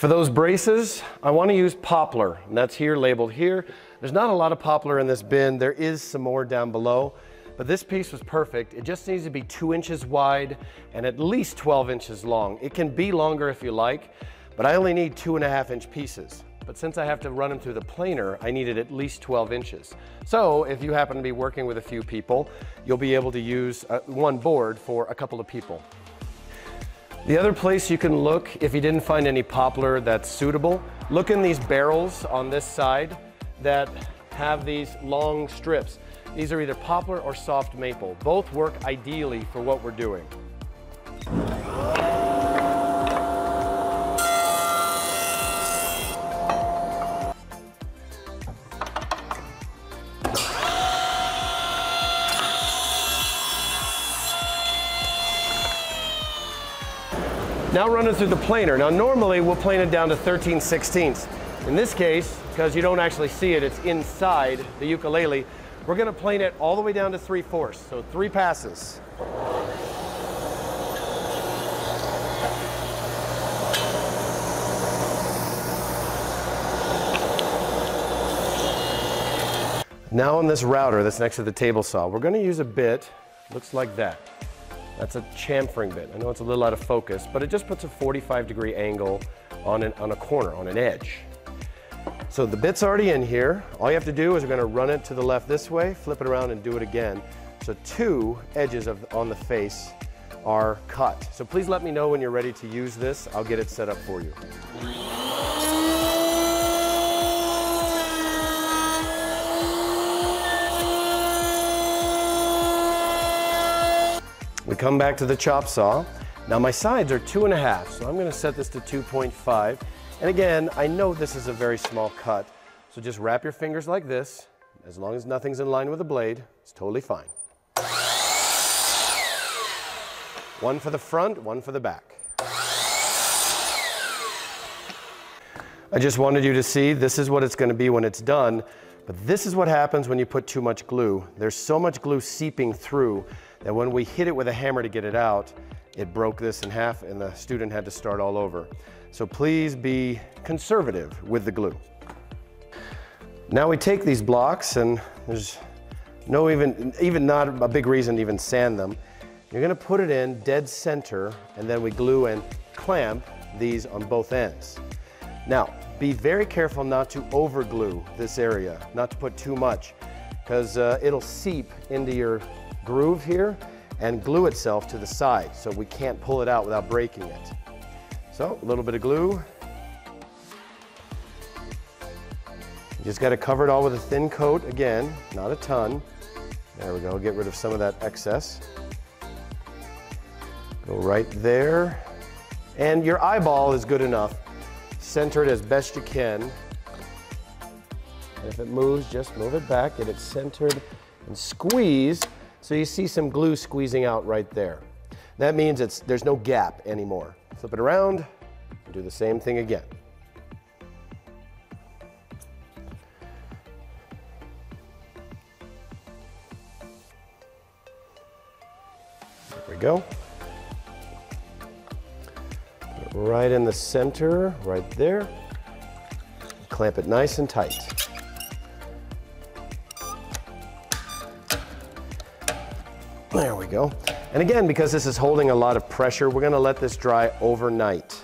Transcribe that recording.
For those braces, I want to use poplar, and that's here, labeled here. There's not a lot of poplar in this bin. There is some more down below, but this piece was perfect. It just needs to be 2 inches wide and at least 12 inches long. It can be longer if you like, but I only need 2.5-inch pieces. But since I have to run them through the planer, I needed at least 12 inches. So if you happen to be working with a few people, you'll be able to use one board for a couple of people. The other place you can look, if you didn't find any poplar that's suitable, look in these barrels on this side that have these long strips. These are either poplar or soft maple. Both work ideally for what we're doing. Now run it through the planer. Now normally we'll plane it down to 13/16. In this case, because you don't actually see it, it's inside the ukulele, we're going to plane it all the way down to 3/4, so 3 passes. Now on this router that's next to the table saw, we're going to use a bit, looks like that. That's a chamfering bit. I know it's a little out of focus, but it just puts a 45-degree angle on a corner, on an edge. So the bit's already in here. All you have to do is we're going to run it to the left this way, flip it around and do it again. So 2 edges on the face are cut. So please let me know when you're ready to use this. I'll get it set up for you. We come back to the chop saw. Now my sides are 2.5, so I'm going to set this to 2.5. And again, I know this is a very small cut, so just wrap your fingers like this. As long as nothing's in line with the blade, it's totally fine. 1 for the front, 1 for the back. I just wanted you to see this is what it's going to be when it's done, but this is what happens when you put too much glue. There's so much glue seeping through that when we hit it with a hammer to get it out, it broke this in half and the student had to start all over. So please be conservative with the glue. Now we take these blocks, and there's no even not a big reason to even sand them. You're going to put it in dead center, and then we glue and clamp these on both ends. Now, be very careful not to over glue this area, not to put too much, because it'll seep into your groove here and glue itself to the side, so we can't pull it out without breaking it. So a little bit of glue. You just got to cover it all with a thin coat again, not a ton. There we go, get rid of some of that excess. Go right there. And your eyeball is good enough. Center it as best you can. And if it moves, just move it back, get it centered, and squeeze. So you see some glue squeezing out right there. That means there's no gap anymore. Flip it around, and do the same thing again. There we go. Put it right in the center, right there. Clamp it nice and tight. There we go. And again, because this is holding a lot of pressure, we're going to let this dry overnight.